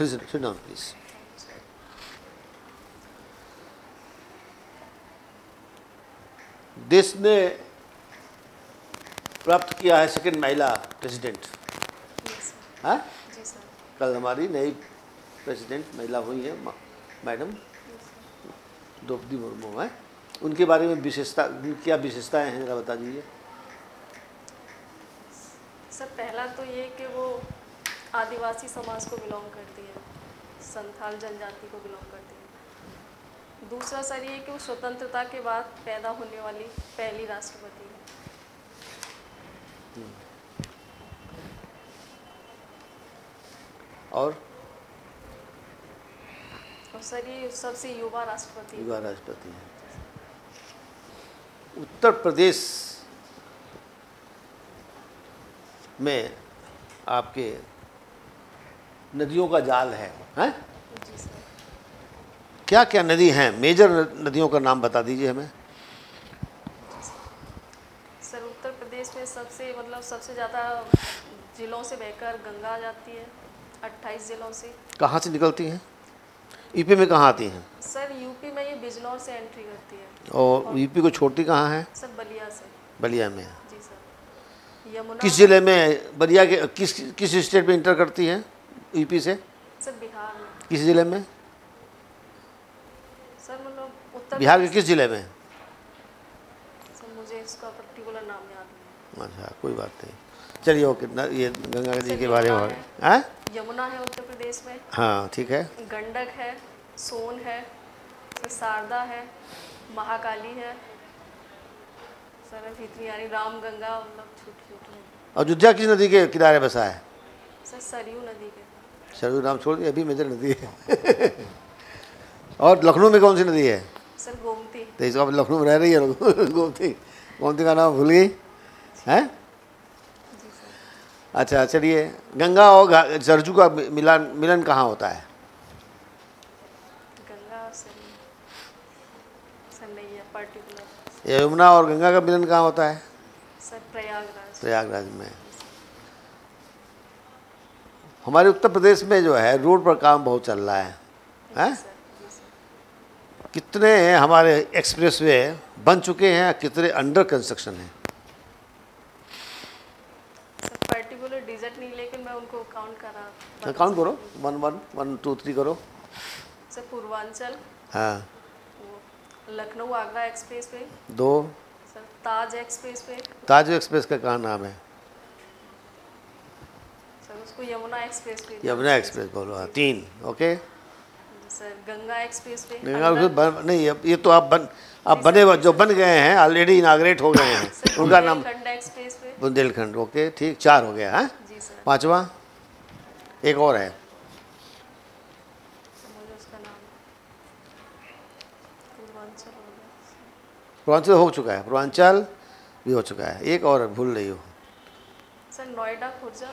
Sit down, please. देश ने प्राप्त किया है सेकंड महिला प्रेसिडेंट। हाँ, जी सर। कल हमारी नई प्रेसिडेंट महिला हुई है मैडम द्रौपदी मुर्मू है। उनके बारे में विशेषता, क्या विशेषताएं हैं जरा बता दीजिए। सर पहला तो ये कि वो आदिवासी समाज को बिलोंग करती है, संथाल जनजाति को बिलोंग करती है। दूसरा सर ये कि वो स्वतंत्रता के बाद पैदा होने वाली पहली राष्ट्रपति है। और सर ये सबसे युवा राष्ट्रपति है। युवा राष्ट्रपति है। उत्तर प्रदेश में आपके नदियों का जाल है, हैं? जी सर। क्या क्या नदी हैं? मेजर नदियों का नाम बता दीजिए हमें। सर उत्तर प्रदेश में सबसे ज़्यादा जिलों से बहकर गंगा जाती है, 28 जिलों से। कहाँ से निकलती हैं? यूपी में कहाँ आती हैं? सर यूपी में ये बिजनौर से एंट्री करती है। और यूपी को छोड़ती कहाँ है? सर बलिया से। बलिया में। जी सर। यमुना किस जिले में? बलिया के किस स्टेट में इंटर करती है यूपी से? सर बिहार में। किस जिले में? सर मतलब उत्तर बिहार के किस जिले में? सर मुझे इसका पर्टिकुलर नाम याद नहीं। अच्छा, कोई बात नहीं, चलिए। वो कितना ये गंगा नदी सर के बारे में यमुना हैं? यमुना है उत्तर प्रदेश में। हाँ ठीक है। गंडक है, सोन है, सर शारदा है, महाकाली है। सर अभी इतनी यानी राम गंगा मतलब छोटी छोटी है। अयोध्या किस नदी के किनारे बसा है? सर सरयू नदी के। सरयू नाम छोड़ दिया, अभी मेजर नदी है। और लखनऊ में कौन सी नदी है? सर गोमती। तो इसका लखनऊ में रह रही है गोमती। गोमती का नाम भूल गई है? जी सर। अच्छा चलिए, गंगा और सरजू का मिलन कहाँ होता है? गंगा और सरयू सर नहीं है पर्टिकुलर। यमुना और गंगा का मिलन कहाँ होता है? सर प्रयागराज। प्रयागराज में। हमारे उत्तर प्रदेश में जो है रोड पर काम बहुत चल रहा है, हैं? जी सर। कितने हमारे एक्सप्रेसवे बन चुके हैं, कितने अंडर कंस्ट्रक्शन हैं? सर पर्टिकुलर डिजिट नहीं, लेकिन मैं उनको काउंट करा। काउंट करो, 1 1 1 2 3 करो। सर पूर्वांचल, हाँ। वो Lucknow Agra expressway. 2। Sir Taj expressway. Taj express का क्या नाम है? सर उसको Yamuna expressway. Yamuna express बोलो। हाँ 3। Okay. Sir Ganga expressway. नहीं, ये तो आप बने जो बन गए हैं ऑलरेडी, इनाग्रेट हो गए हैं, उनका नाम Bundelkhand express way. Bundelkhand. Okay ठीक, 4 हो गया है। जी सर। 5वां एक और है, सर मुझे उसका नाम पूर्वांचल हो गया। पूर्वांचल हो चुका है, पूर्वांचल भी हो चुका है। एक और भूल रही हो। सर नोएडा खुर्जा।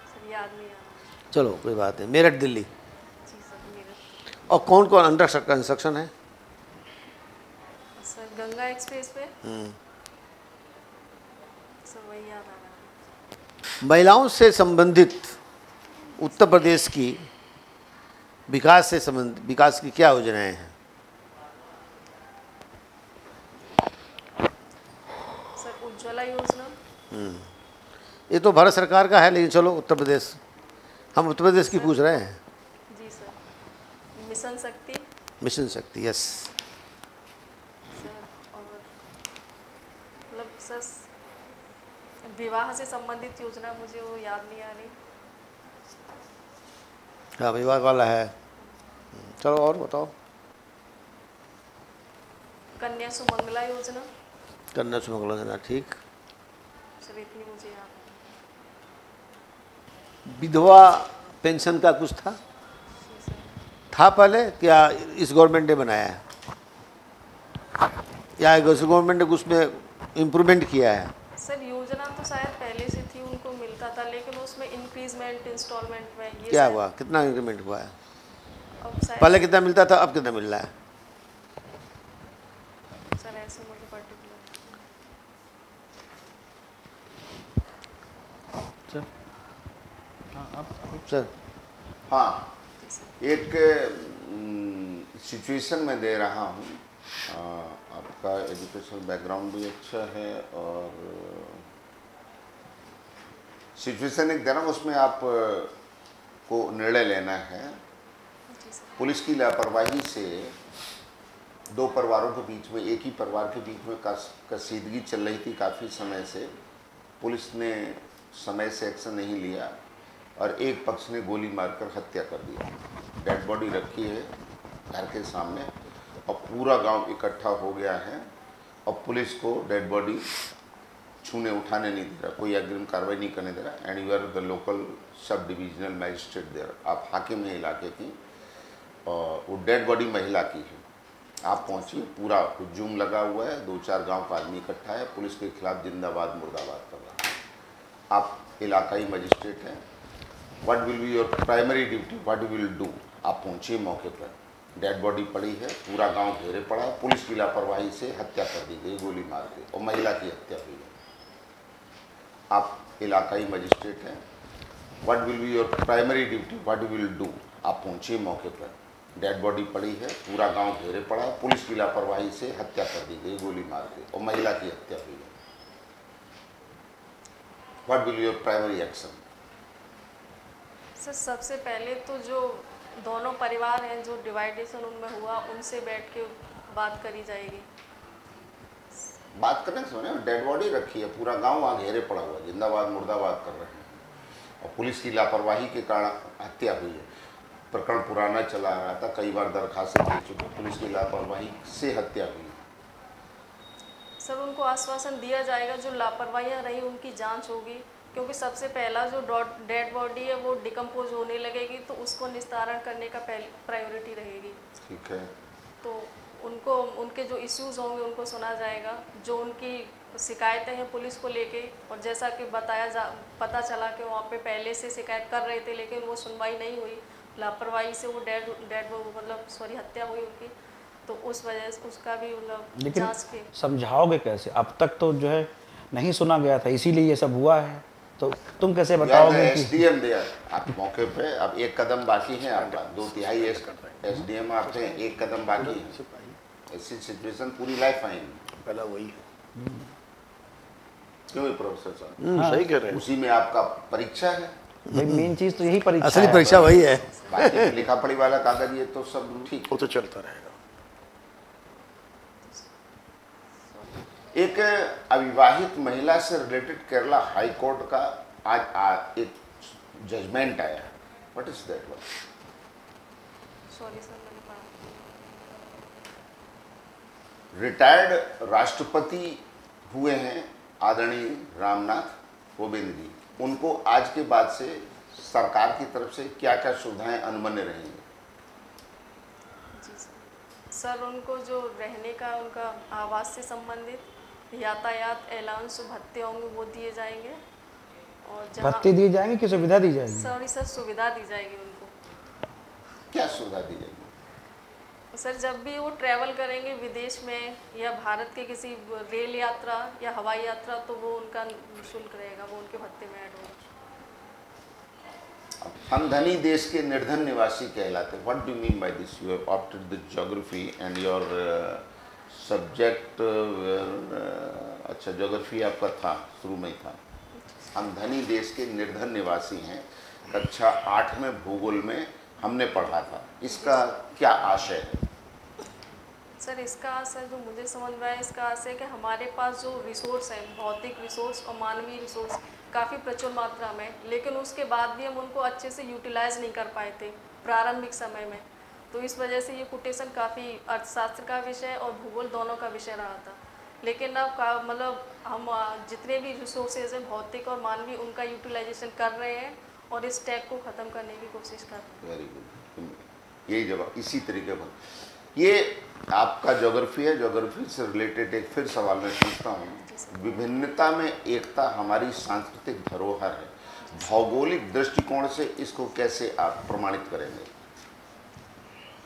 सर याद नहीं आ रहा। चलो कोई बात नहीं। मेरठ दिल्ली। जी सर मेरठ। और कौन कौन अंडर कंस्ट्रक्शन है? Sir Ganga express way. Sir वही याद आ रहा है। महिलाओं से संबंधित उत्तर प्रदेश की विकास की क्या योजनाएं हैं? सर उज्ज्वला योजना। ये तो भारत सरकार का है, लेकिन चलो उत्तर प्रदेश, हम उत्तर प्रदेश की पूछ रहे हैं। जी सर। मिशन शक्ति। मिशन शक्ति, यस। सर और मतलब सर विवाह से संबंधित योजना मुझे वो याद नहीं आ रही। हाँ विवाह वाला है। चलो और बताओ। कन्या सुमंगला योजना। कन्या सुमंगला योजना, ठीक। सर इतनी मुझे याद है। विधवा पेंशन का कुछ था? जी सर। था पहले, क्या इस गवर्नमेंट ने बनाया है, या इस गवर्नमेंट ने उसमें इम्प्रूवमेंट किया है? सर योजना तो शायद पहले से थी, उनको मिलता था, लेकिन उसमें इंक्रीजमेंट इंस्टॉलमेंट में ये क्या हुआ, कितना इंक्रीमेंट हुआ है? अब शायद पहले कितना मिलता था, अब कितना मिल रहा है? सर ऐसे मुझे पर्टिकुलर। सर हाँ, जी सर। एक सिचुएशन में दे रहा हूँ। आपका एजुकेशनल बैकग्राउंड भी अच्छा है और सिचुएशन एक दे रहा हूँ, उसमें आप को निर्णय लेना है। जी सर। पुलिस की लापरवाही से दो परिवारों के बीच में, एक ही परिवार के बीच में कशीदगी चल रही थी काफ़ी समय से। पुलिस ने समय से एक्शन नहीं लिया और एक पक्ष ने गोली मारकर हत्या कर दिया। डेड बॉडी रखी है घर के सामने और पूरा गांव इकट्ठा हो गया है और पुलिस को डेड बॉडी छूने उठाने नहीं दे रहा, कोई अग्रिम कार्रवाई नहीं करने दे रहा। And you are the local sub divisional magistrate there, आप हाकिम हैं इलाके की और वो डेड बॉडी महिला की है। आप पहुंचिए, पूरा हुजूम लगा हुआ है, 2-4 गांव का आदमी इकट्ठा है, पुलिस के खिलाफ जिंदाबाद मुर्दाबाद कर रहा है। आप इलाकाई मजिस्ट्रेट हैं, what will be your primary duty, what you will do? आप पहुंचिए मौके पर, डेड बॉडी पड़ी है, पूरा गांव घेरे पड़ा है, पुलिस की लापरवाही से हत्या कर दी गई गोली मार के और महिला की हत्या हुई है। आप इलाकाई मजिस्ट्रेट हैं, what will be your primary duty, what you will do? आप पहुंचिए मौके पर, डेड बॉडी पड़ी है, पूरा गांव घेरे पड़ा है, पुलिस की लापरवाही से हत्या कर दी गई गोली मार के और महिला की हत्या हुई है। What will your primary action? Sir सबसे पहले तो जो दोनों परिवार हैं, जो डिवाइडेशन उनमें हुआ, उनसे बैठ के बात करी जाएगी। बात करने से सुने, डेड बॉडी रखी है, पूरा गांव वहाँ घेरे पड़ा हुआ है, जिंदाबाद मुर्दाबाद कर रहे हैं और पुलिस की लापरवाही के कारण हत्या हुई है। प्रकरण पुराना चला आ रहा था, कई बार दरखास्तें दे चुके, पुलिस की लापरवाही से हत्या हुई है। सर उनको आश्वासन दिया जाएगा, जो लापरवाहियाँ रही उनकी जांच होगी, क्योंकि सबसे पहला जो डेड बॉडी है वो डिकम्पोज होने लगेगी, तो उसको निस्तारण करने का प्रायोरिटी रहेगी। ठीक है, तो उनको उनके जो इश्यूज़ होंगे उनको सुना जाएगा, जो उनकी शिकायतें हैं पुलिस को लेके, और जैसा कि पता चला कि वहाँ पे पहले से शिकायत कर रहे थे लेकिन वो सुनवाई नहीं हुई, लापरवाही से वो हत्या हुई उनकी, तो उस वजह से उसका भी मतलब जांच के। समझाओगे कैसे? अब तक तो जो है नहीं सुना गया था, इसीलिए ये सब हुआ है, तो तुम कैसे बताओगे कि एसडीएम देयर आप मौके पे? अब एक कदम बाकी है आपका, 2/3 एसडीएम आप हैं, एक कदम बाकी है। ऐसी सिचुएशन पूरी लाइफ आएंगी, पहला वही है। क्यों है प्रोफेसर साहब? सही कह रहे हैं। उसी में आपका परीक्षा है, भाई मेन चीज तो यही परीक्षा असली है। परीक्षा वही है, बाकी लिखा पढ़ी वाला कागज ये तो सब ठीक। वो तो चलता रहेगा। एक अविवाहित महिला से रिलेटेड केरला हाई कोर्ट का आज एक जजमेंट आया। What is that one? Sorry sir मैंने पढ़ा। रिटायर्ड राष्ट्रपति हुए हैं आदरणीय रामनाथ कोविंद जी, उनको आज के बाद से सरकार की तरफ से क्या क्या सुविधाएं अनुमन्य रहेंगी? जी सर उनको जो रहने का, उनका आवास से संबंधित यातायात अलाउंस भत्ते होंगे वो दिए जाएंगे, और जहाँ भत्ते दिए जाएंगे कि सुविधा दी जाएगी? सॉरी सर सुविधा दी जाएगी उनको। क्या सुविधा दी जाएगी? सर जब भी वो ट्रैवल करेंगे विदेश में या भारत के किसी रेल यात्रा या हवाई यात्रा, तो वो उनका शुल्क रहेगा, वो उनके भत्ते में ऐड होगा। हम धनी देश के निर्धन निवासी कहलाते। What do mean by this? You have opted the geography and your subject, अच्छा ज्योग्राफी आपका था, शुरू में ही था। हम धनी देश के निर्धन निवासी हैं, कक्षा 8 में भूगोल में हमने पढ़ा था। इसका क्या आशय है? सर इसका आशय जो मुझे समझ में आया, इसका आशय है कि हमारे पास जो रिसोर्स है, भौतिक रिसोर्स और मानवीय रिसोर्स काफ़ी प्रचुर मात्रा में, लेकिन उसके बाद भी हम उनको अच्छे से यूटिलाइज नहीं कर पाए थे प्रारंभिक समय में। तो इस वजह से ये कोटेशन काफ़ी अर्थशास्त्र का विषय और भूगोल दोनों का विषय रहा था। लेकिन अब मतलब हम जितने भी रिसोर्सेज हैं भौतिक और मानवीय, उनका यूटिलाइजेशन कर रहे हैं और इस टैग को ख़त्म करने की कोशिश कर रहे हैं। वेरी गुड, यही जवाब इसी तरीके पर। ये आपका ज्योग्राफी है, ज्योग्राफी से रिलेटेड एक फिर सवाल मैं पूछता हूँ। विभिन्नता में एकता हमारी सांस्कृतिक धरोहर है, भौगोलिक दृष्टिकोण से इसको कैसे आप प्रमाणित करेंगे?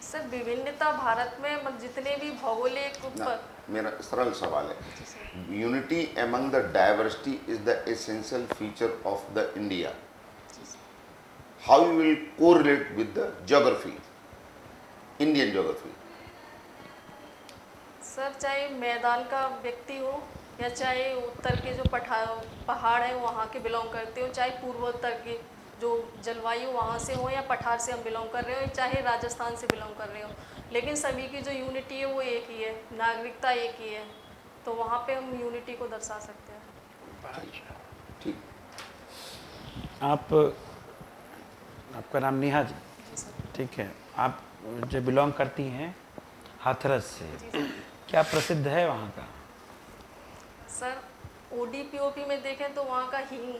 सर विभिन्नता भारत में जितने भी भौगोलिक मेरा सरल सवाल है, unity among the diversity is the essential feature of the India. how you will correlate with the geography, Indian geography. Sir चाहे मैदान का व्यक्ति हो या चाहे उत्तर के जो पहाड़ है वहाँ के बिलोंग करते हो, चाहे पूर्वोत्तर के जो जलवायु वहाँ से हो या पठार से हम बिलोंग कर रहे हो, चाहे राजस्थान से बिलोंग कर रहे हो, लेकिन सभी की जो यूनिटी है वो एक ही है, नागरिकता एक ही है, तो वहाँ पे हम यूनिटी को दर्शा सकते हैं। ठीक। आपका नाम नेहा जी? ठीक है। आप जो बिलोंग करती हैं हाथरस से, क्या प्रसिद्ध है वहाँ का? सर ODPOP में देखें तो वहाँ का हींग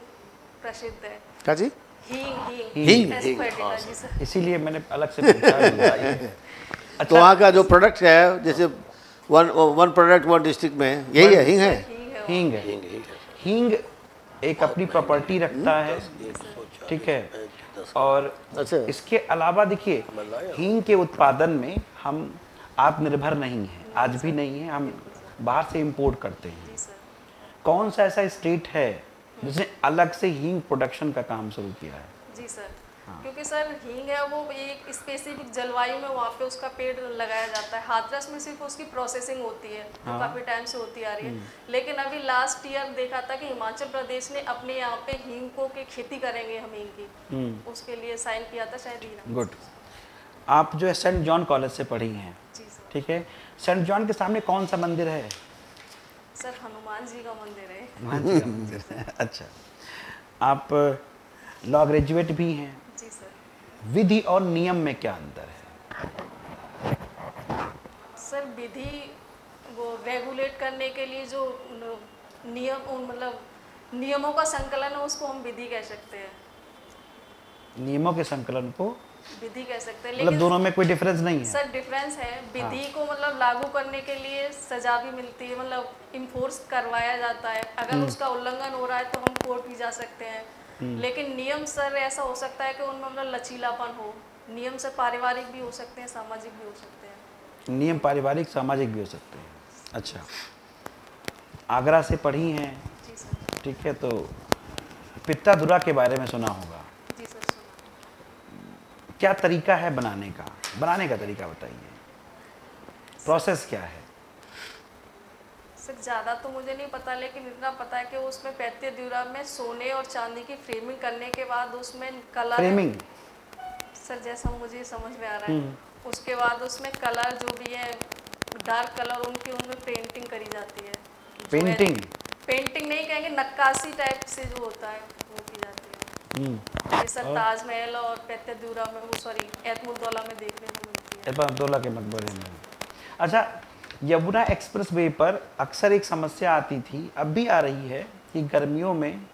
प्रसिद्ध है। क्या जी? हींग जी सर। इसीलिए मैंने अलग से पूछा। अच्छा, तो वहाँ का जो प्रोडक्ट है, जैसे वन प्रोडक्ट वन डिस्ट्रिक्ट में यही है, हींग है। हींग है। हींग एक अपनी प्रॉपर्टी रखता है, ठीक है। और अच्छा। इसके अलावा देखिए, हींग के उत्पादन में हम आत्मनिर्भर नहीं हैं, आज भी नहीं है, हम बाहर से इंपोर्ट करते हैं। कौन सा ऐसा स्टेट है जिसने अलग से हींग प्रोडक्शन का काम शुरू किया है? जी सर। क्योंकि सर हींग है वो एक स्पेसिफिक जलवायु में वहाँ पे उसका पेड़ लगाया जाता है। हाथरस में सिर्फ उसकी प्रोसेसिंग होती है जो काफ़ी टाइम से होती आ रही है, लेकिन अभी लास्ट ईयर देखा था कि हिमाचल प्रदेश ने अपने यहाँ पे हींग को की खेती करेंगे हम हींग की, उसके लिए साइन किया था शायद। गुड। आप जो है सेंट जॉन कॉलेज से पढ़ी हैं, ठीक है। सेंट जॉन के सामने कौन सा मंदिर है? सर हनुमान जी का मंदिर है। हनुमान जी का मंदिर है। अच्छा, आप लॉ ग्रेजुएट भी हैं। जी सर। विधि और नियम में क्या अंतर है? सर विधि वो रेगुलेट करने के लिए जो नियम, मतलब नियमों का संकलन है, उसको हम विधि कह सकते हैं। नियमों के संकलन को विधि कह सकते हैं, मतलब दोनों में कोई डिफरेंस नहीं है? सर डिफरेंस है। विधि को मतलब लागू करने के लिए सजा भी मिलती है, मतलब इन्फोर्स करवाया जाता है। अगर उसका उल्लंघन हो रहा है तो हम कोर्ट भी जा सकते हैं। लेकिन नियम सर ऐसा हो सकता है कि उनमें मतलब लचीलापन हो। नियम से पारिवारिक भी हो सकते हैं, सामाजिक भी हो सकते हैं। नियम पारिवारिक सामाजिक भी हो सकते हैं। अच्छा, आगरा से पढ़ी हैं? जी सर। ठीक है, तो पित्तादुरा के बारे में सुना होगा? जी सर सुना। क्या तरीका है बनाने का? बनाने का तरीका बताइए, प्रोसेस क्या है? सर ज़्यादा तो मुझे नहीं पता, लेकिन इतना पता है कि उसमें पित्तादुरा में सोने और चांदी की फ्रेमिंग करने के बाद उसमें कलर, फ्रेमिंग सर जैसा मुझे समझ में आ रहा है, उसके बाद उसमें कलर जो भी है डार्क कलर उनकी उनमें पेंटिंग करी जाती है। पेंटिंग नहीं कहेंगे, नक्काशी टाइप से जो होता है वो की जाती है। ये सर ताजमहल और पित्तादुरा में, वो सॉरी एतमुद्दौला में देखने को मिलती है। एतमुद्दौला के मकबरे में। अच्छा, यमुना एक्सप्रेस वे पर अक्सर एक समस्या आती थी, अब भी आ रही है, कि गर्मियों में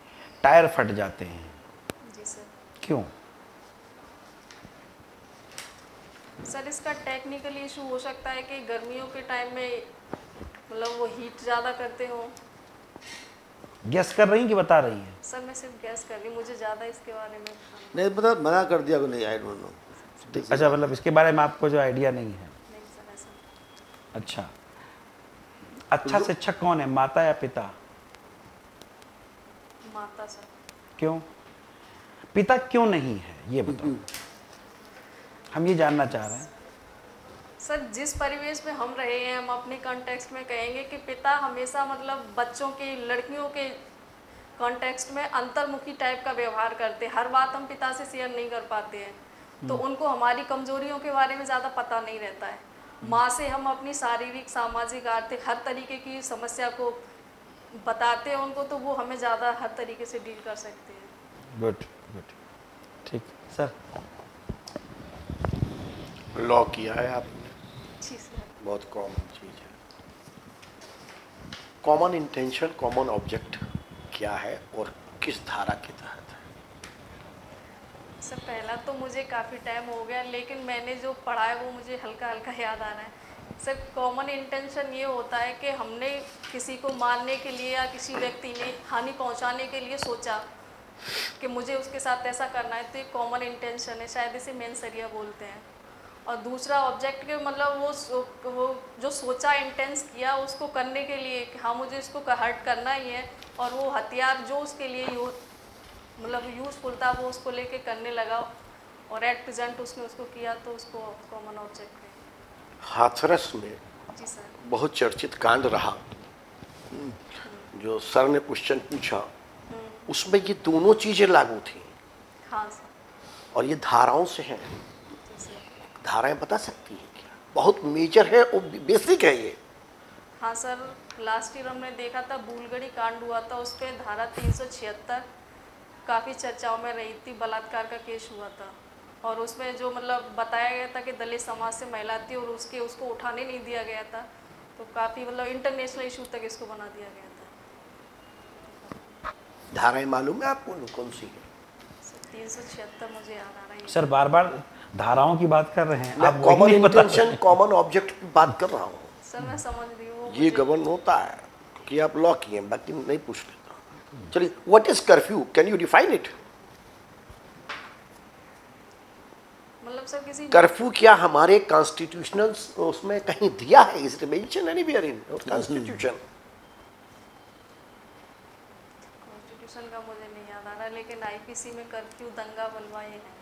टायर फट जाते हैं। जी सर। क्यों? सर इसका टेक्निकल इशू हो सकता है कि गर्मियों के टाइम में मतलब वो हीट ज़्यादा करते हो। गैस कर रही हैं कि बता रही हैं? सर मैं सिर्फ गैस कर रही, मुझे ज़्यादा इसके बारे में नहीं पता, मना कर दिया को नहीं, आई डोंट नो। अच्छा, मतलब इसके बारे में आपको जो आइडिया नहीं है? नहीं सर ऐसा। अच्छा, अच्छा शिक्षक कौन है, माता या पिता? माता सर। क्यों? पिता क्यों नहीं है, ये बताओ, हम ये जानना चाह रहे हैं। सर जिस परिवेश में हम रहे हैं, हम अपने कॉन्टेक्स्ट में कहेंगे कि पिता हमेशा मतलब बच्चों के, लड़कियों के कॉन्टेक्स्ट में अंतर्मुखी टाइप का व्यवहार करते हैं। हर बात हम पिता से शेयर नहीं कर पाते हैं, तो उनको हमारी कमजोरियों के बारे में ज़्यादा पता नहीं रहता है। माँ से हम अपनी शारीरिक, सामाजिक, आर्थिक हर तरीके की समस्या को बताते हैं उनको, तो वो हमें ज़्यादा हर तरीके से डील कर सकते हैं। गुड गुड, ठीक सर। लॉ किया है आपने? जी सर। बहुत कॉमन चीज़ है। कॉमन इंटेंशन, कॉमन ऑब्जेक्ट क्या है और किस धारा के तहत है? सर पहला तो मुझे काफ़ी टाइम हो गया, लेकिन मैंने जो पढ़ा है वो मुझे हल्का हल्का याद आ रहा है। सर कॉमन इंटेंशन ये होता है कि हमने किसी को मारने के लिए या किसी व्यक्ति ने हानि पहुंचाने के लिए सोचा कि मुझे उसके साथ ऐसा करना है, तो ये कॉमन इंटेंशन है, शायद इसे मेंसरिया बोलते हैं। और दूसरा ऑब्जेक्ट के मतलब वो जो सोचा, इंटेंस किया उसको करने के लिए कि हाँ मुझे इसको हर्ट करना ही है, और वो हथियार जो उसके लिए मतलब यूजफुल था वो उसको लेके करने लगा और एट प्रेजेंट उसने उसको किया तो उसको कॉमन ऑब्जेक्ट है। हाथरस में जी सर। बहुत चर्चित कांड रहा, जो सर ने क्वेश्चन पूछा उसमें ये दोनों चीजें लागू थी। हाँ सर। और ये धाराओं से हैं। जी सर। धाराएं बता सकती हैं क्या? बहुत मेजर है और बेसिक है ये। हाँ सर, लास्ट ईयर हमने देखा था बूलगढ़ी कांड हुआ था, उस पर धारा 376 काफ़ी चर्चाओं में रही थी, बलात्कार का केस हुआ था और उसमें जो मतलब बताया गया था कि दलित समाज से महिला थी और उसको उठाने नहीं दिया गया था, तो काफ़ी मतलब इंटरनेशनल इशू तक इसको बना दिया गया था। धाराएं मालूम है आपको कौन सी है? 376 मुझे याद आ रहा है। सर बार बार धाराओं की बात कर रहे हैं, मैं आप कॉमन वही नहीं बता इंटेंशन कॉमन ऑब्जेक्ट की बात कर रहा हूँ। सर मैं समझ रही हूँ। ये गवर्न होता है कि आप लॉ किए, बाकी नहीं पूछ लेता। चलिए, what is curfew, can you define it? मतलब सर किसी कर्फ्यू क्या हमारे कॉन्स्टिट्यूशनल उसमें कहीं दिया है? Is it mention anywhere in constitution? Constitution का मुझे नहीं याद आ रहा, लेकिन आईपीसी में कर्फ्यू दंगा बलवा ये है।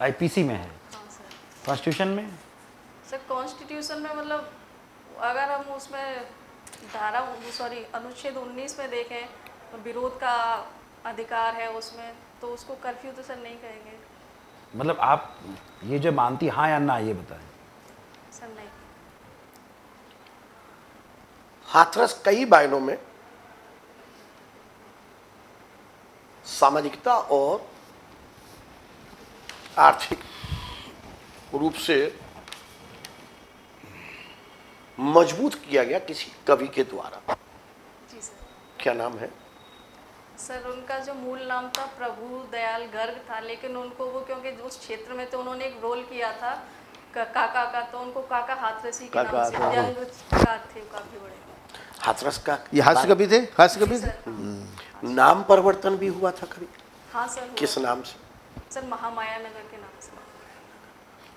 आईपीसी में है, हाँ सर। कॉन्स्टिट्यूशन में? सर कॉन्स्टिट्यूशन में मतलब अगर हम उसमें धारा अनुच्छेद 19 में देखें तो विरोध का अधिकार है उसमें, तो उसको कर्फ्यू तो सर नहीं कहेंगे। मतलब आप ये जो मानती हाँ या ना ये बताएं। सर नहीं। हाथरस कई मायनों में सामाजिकता और आर्थिक रूप से मजबूत किया गया किसी कवि के द्वारा। जी सर। क्या नाम है? सर उनका जो मूल नाम था प्रभु दयाल गर्ग था, लेकिन उनको वो क्योंकि उस क्षेत्र में तो उन्होंने एक रोल किया था काका का, तो उनको काका हाथरसी के नाम से व्यंग्यकार थे काफी बड़े। हाथरस का ये हास्य कवि थे, हास्य कवि जी थे। सर। नाम परिवर्तन भी हुआ था कभी? हाँ सर हुआ। किस नाम से? सर महामाया नगर के नाम से।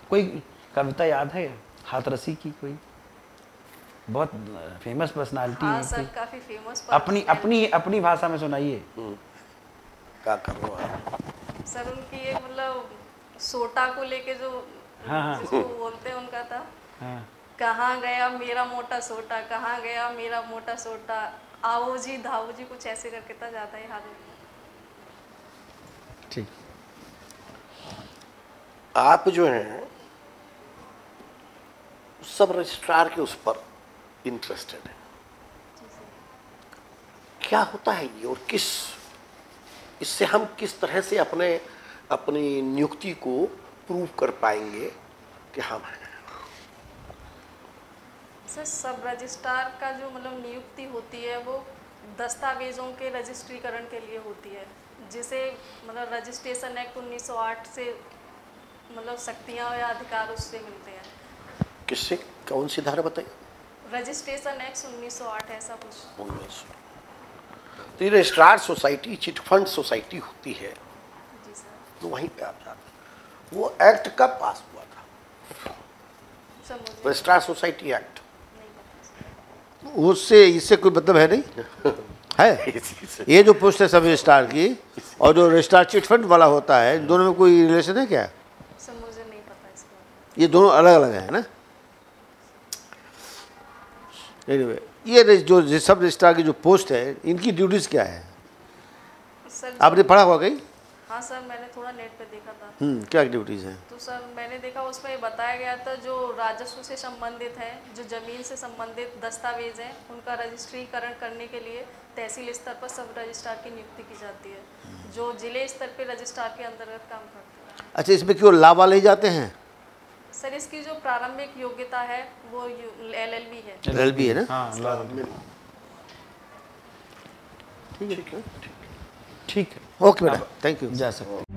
कोई कविता याद है हाथरसी की? कोई बहुत फेमस पर्सनालिटी हाँ है सर, कोई? काफी फेमस अपनी भाषा में सुनाइए। क्या कर रहा है? सर उनकी एक मतलब सोटा को लेके जो हाँ। जिसको बोलते हैं उनका था, हाँ। कहाँ गया मेरा मोटा सोटा, कहाँ गया मेरा मोटा सोटा, आओ जी धाओ जी, कुछ ऐसे करके था, जाता है हाथ में। ठीक। आप जो हैं सब रजिस्ट्रार के उस पर इंटरेस्टेड है। क्या होता है ये और इससे हम किस तरह से अपनी नियुक्ति को प्रूव कर पाएंगे कि हम हैं? सर सब रजिस्ट्रार का जो मतलब नियुक्ति होती है वो दस्तावेजों के रजिस्ट्रीकरण के लिए होती है, जिसे मतलब रजिस्ट्रेशन एक्ट 1908 से मतलब शक्तियाँ या अधिकार उससे मिलते हैं। किससे? कौन सी धारा बताइए? रजिस्ट्रेशन एक्ट 1908 ऐसा कुछ। 1900। तो ये रजिस्ट्रार सोसाइटी चिटफंड सोसाइटी होती है, जी सर। तो वहीं पे आप जाते हैं। वो एक्ट कब पास हुआ था? सर मुझे रजिस्ट्रार सोसाइटी एक्ट। नहीं पता सर। उससे इससे कोई मतलब है नहीं है। ये जो पोस्ट है सब रजिस्ट्रार की और जो रजिस्ट्रार चिटफंड वाला होता है, इन दोनों में कोई रिलेशन है क्या? सर मुझे नहीं पता इसका। ये दोनों अलग अलग है ना। Anyway, ये जो सब रजिस्ट्रार की जो पोस्ट है, इनकी ड्यूटीज क्या है? सर आपने पढ़ा होगा कहीं? हाँ सर, मैंने थोड़ा नेट पे देखा था। क्या ड्यूटीज हैं? तो सर मैंने देखा उसमें ये बताया गया था जो राजस्व से संबंधित है, जो जमीन से संबंधित दस्तावेज हैं, उनका रजिस्ट्रीकरण करने के लिए तहसील स्तर पर सब रजिस्ट्रार की नियुक्ति की जाती है, जो जिले स्तर पे रजिस्ट्रार के अंतर्गत काम करते हैं। अच्छा, इसमें क्यों लावा ले जाते हैं? सर इसकी जो प्रारंभिक योग्यता है वो LLB है। LLB है ना? हाँ, ठीक है। ओके बेटा, थैंक यू। जा सकते।